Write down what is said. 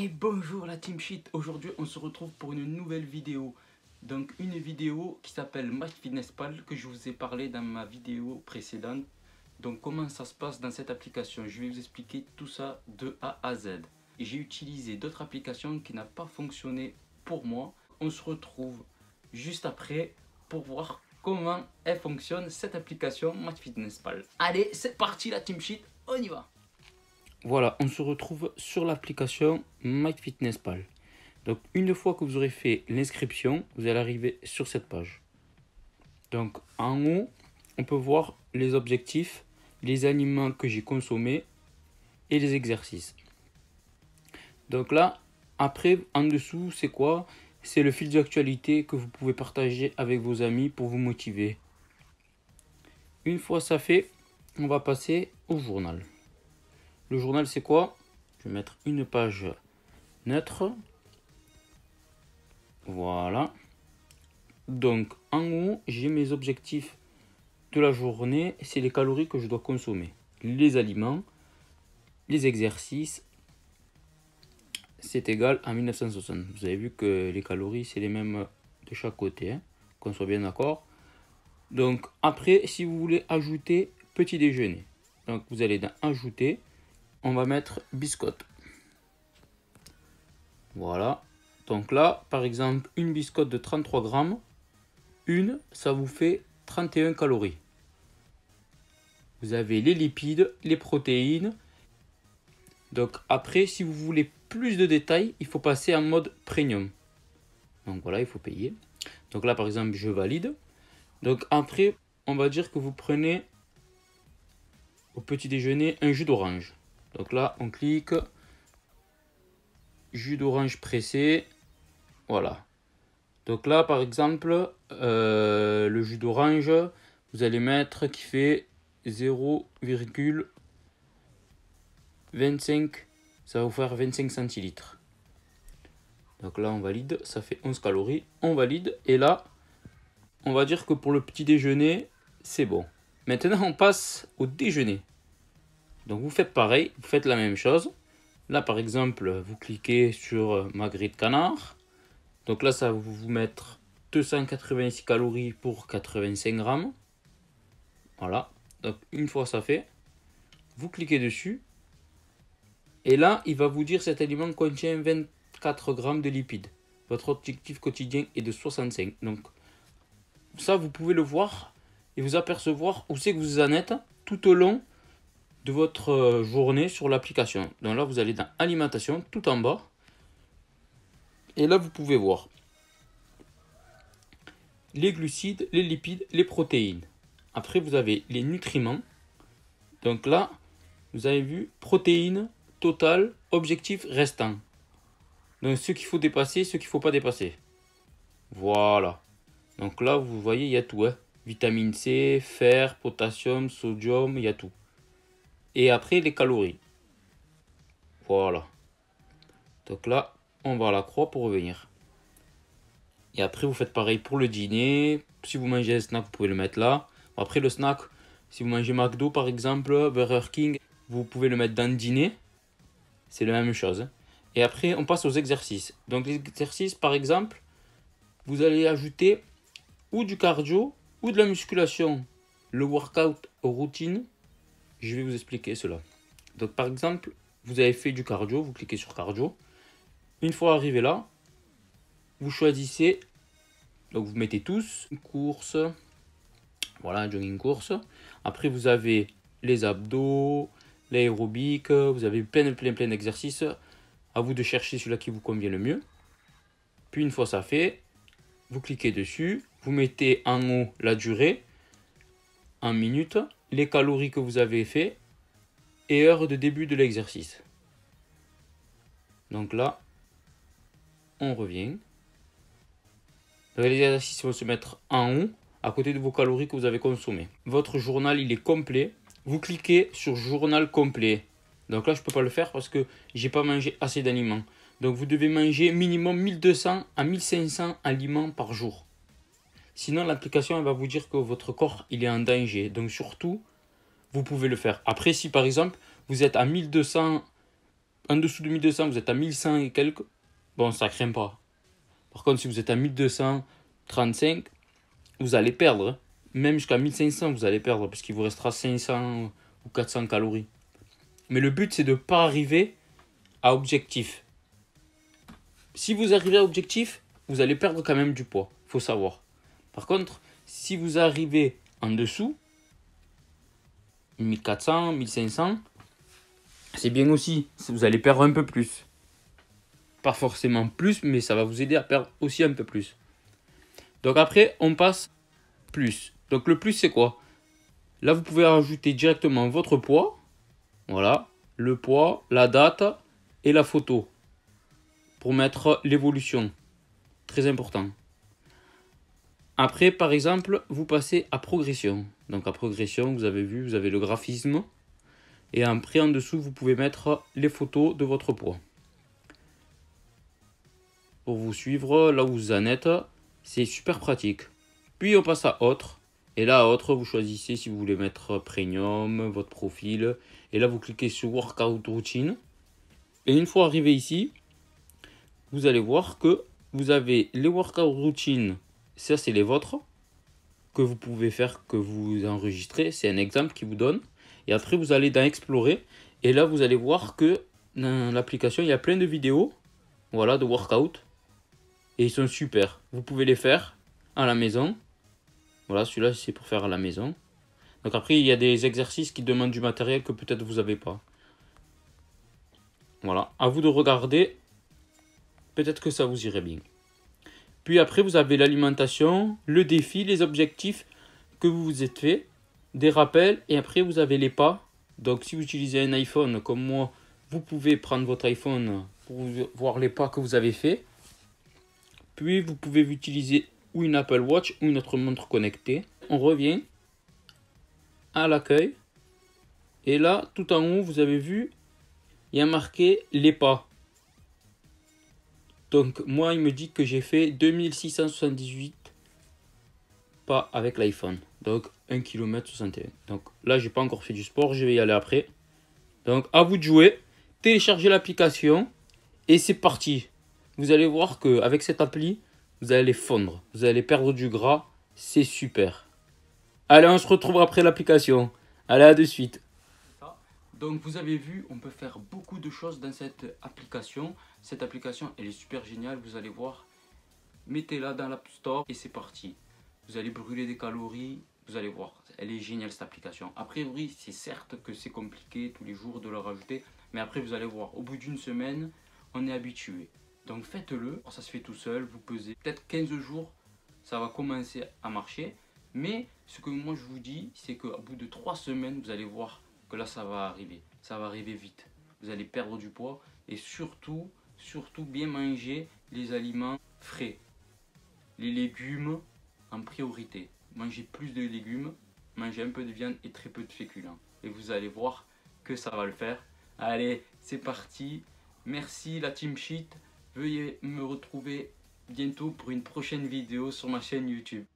Et bonjour la Team Sheet, aujourd'hui on se retrouve pour une nouvelle vidéo. Donc une vidéo qui s'appelle MyFitnessPal que je vous ai parlé dans ma vidéo précédente. Donc comment ça se passe dans cette application, je vais vous expliquer tout ça de A à Z. Et j'ai utilisé d'autres applications qui n'ont pas fonctionné pour moi. On se retrouve juste après pour voir comment elle fonctionne cette application MyFitnessPal. Allez c'est parti la Team Sheet, on y va. Voilà, on se retrouve sur l'application MyFitnessPal. Donc une fois que vous aurez fait l'inscription, vous allez arriver sur cette page. Donc en haut, on peut voir les objectifs, les aliments que j'ai consommés et les exercices. Donc là, après, en dessous, c'est quoi? C'est le fil d'actualité que vous pouvez partager avec vos amis pour vous motiver. Une fois ça fait, on va passer au journal. Le journal, c'est quoi? Je vais mettre une page neutre. Voilà. Donc, en haut, j'ai mes objectifs de la journée. C'est les calories que je dois consommer. Les aliments, les exercices, c'est égal à 1960. Vous avez vu que les calories, c'est les mêmes de chaque côté. Hein, qu'on soit bien d'accord. Donc, après, si vous voulez ajouter petit déjeuner. Donc, vous allez dans ajouter. On va mettre biscotte. Voilà. Donc là, par exemple, une biscotte de 33 grammes, ça vous fait 31 calories. Vous avez les lipides, les protéines. Donc après, si vous voulez plus de détails, il faut passer en mode premium. Donc voilà, il faut payer. Donc là, par exemple, je valide. Donc après, on va dire que vous prenez au petit déjeuner un jus d'orange. Donc là, on clique. Jus d'orange pressé. Voilà. Donc là, par exemple, le jus d'orange, vous allez mettre qui fait 0,25. Ça va vous faire 25 centilitres. Donc là, on valide. Ça fait 11 calories. On valide. Et là, on va dire que pour le petit déjeuner, c'est bon. Maintenant, on passe au déjeuner. Donc vous faites pareil. Vous faites la même chose. Là, par exemple, vous cliquez sur ma grille de canard. Donc là, ça va vous mettre 286 calories pour 85 grammes. Voilà. Donc une fois ça fait, vous cliquez dessus. Et là, il va vous dire cet aliment contient 24 grammes de lipides. Votre objectif quotidien est de 65. Donc ça, vous pouvez le voir et vous apercevoir où c'est que vous en êtes tout au long de votre journée sur l'application. Donc là, vous allez dans alimentation tout en bas. Et là, vous pouvez voir les glucides, les lipides, les protéines. Après, vous avez les nutriments. Donc là, vous avez vu protéines, total, objectif, restant. Donc ce qu'il faut dépasser, ce qu'il ne faut pas dépasser. Voilà. Donc là, vous voyez, il y a tout. Hein. Vitamine C, fer, potassium, sodium, il y a tout. Et après, les calories. Voilà. Donc là, on va à la croix pour revenir. Et après, vous faites pareil pour le dîner. Si vous mangez un snack, vous pouvez le mettre là. Après, le snack, si vous mangez McDo par exemple, Burger King, vous pouvez le mettre dans le dîner. C'est la même chose. Et après, on passe aux exercices. Donc, les exercices, par exemple, vous allez ajouter ou du cardio ou de la musculation. Le workout routine, je vais vous expliquer cela. Donc, par exemple, vous avez fait du cardio, vous cliquez sur cardio. Une fois arrivé là, vous choisissez, donc vous mettez tous, une course, voilà, jogging course. Après, vous avez les abdos, l'aérobic, vous avez plein d'exercices. À vous de chercher celui-là qui vous convient le mieux. Puis une fois ça fait, vous cliquez dessus, vous mettez en haut la durée, en minutes, les calories que vous avez fait et heure de début de l'exercice. Donc là, on revient. Les exercices vont se mettre en haut, à côté de vos calories que vous avez consommées. Votre journal, il est complet. Vous cliquez sur journal complet. Donc là, je ne peux pas le faire parce que j'ai pas mangé assez d'aliments. Donc vous devez manger minimum 1200 à 1500 aliments par jour. Sinon, l'application elle va vous dire que votre corps il est en danger. Donc surtout, vous pouvez le faire. Après, si par exemple, vous êtes à 1200 en dessous de 1200, vous êtes à 1100 et quelques, bon, ça craint pas. Par contre, si vous êtes à 1235, vous allez perdre. Hein. Même jusqu'à 1500, vous allez perdre, parce qu'il vous restera 500 ou 400 calories. Mais le but, c'est de ne pas arriver à objectif. Si vous arrivez à objectif, vous allez perdre quand même du poids, il faut savoir. Par contre, si vous arrivez en dessous, 1400, 1500, c'est bien aussi. Vous allez perdre un peu plus. Pas forcément plus, mais ça va vous aider à perdre aussi un peu plus. Donc après, on passe plus. Donc le plus, c'est quoi? Là, vous pouvez rajouter directement votre poids. Voilà, le poids, la date et la photo. Pour mettre l'évolution. Très important. Après, par exemple, vous passez à progression. Donc à progression, vous avez vu, vous avez le graphisme. Et après, en dessous, vous pouvez mettre les photos de votre poids. Pour vous suivre, là où vous en êtes, c'est super pratique. Puis on passe à autre. Et là, à autre, vous choisissez si vous voulez mettre premium, votre profil. Et là, vous cliquez sur workout routine. Et une fois arrivé ici, vous allez voir que vous avez les workout routines. Ça, c'est les vôtres que vous pouvez faire, que vous enregistrez. C'est un exemple qui vous donne. Et après, vous allez dans Explorer. Et là, vous allez voir que dans l'application, il y a plein de vidéos, voilà, de workout. Et ils sont super. Vous pouvez les faire à la maison. Voilà, celui-là, c'est pour faire à la maison. Donc après, il y a des exercices qui demandent du matériel que peut-être vous n'avez pas. Voilà, à vous de regarder. Peut-être que ça vous irait bien. Puis après, vous avez l'alimentation, le défi, les objectifs que vous vous êtes fait, des rappels, et après, vous avez les pas. Donc, si vous utilisez un iPhone comme moi, vous pouvez prendre votre iPhone pour voir les pas que vous avez fait. Puis, vous pouvez utiliser ou une Apple Watch ou une autre montre connectée. On revient à l'accueil. Et là, tout en haut, vous avez vu, il y a marqué les pas. Donc, moi, il me dit que j'ai fait 2678 pas avec l'iPhone. Donc, 1 km 61. Donc, là, j'ai pas encore fait du sport. Je vais y aller après. Donc, à vous de jouer. Téléchargez l'application. Et c'est parti. Vous allez voir qu'avec cette appli, vous allez fondre. Vous allez perdre du gras. C'est super. Allez, on se retrouve après l'application. Allez, à de suite. Donc vous avez vu, on peut faire beaucoup de choses dans cette application. Cette application, elle est super géniale, vous allez voir. Mettez-la dans l'App Store et c'est parti. Vous allez brûler des calories, vous allez voir. Elle est géniale cette application. A priori, c'est certes que c'est compliqué tous les jours de le rajouter. Mais après, vous allez voir, au bout d'une semaine, on est habitué. Donc faites-le, ça se fait tout seul, vous pesez. Peut-être 15 jours, ça va commencer à marcher. Mais ce que moi je vous dis, c'est qu'au bout de 3 semaines, vous allez voir que là ça va arriver vite, vous allez perdre du poids et surtout bien manger les aliments frais, les légumes en priorité, mangez plus de légumes, mangez un peu de viande et très peu de féculents et vous allez voir que ça va le faire. Allez, c'est parti, merci la Team Cheat, veuillez me retrouver bientôt pour une prochaine vidéo sur ma chaîne YouTube.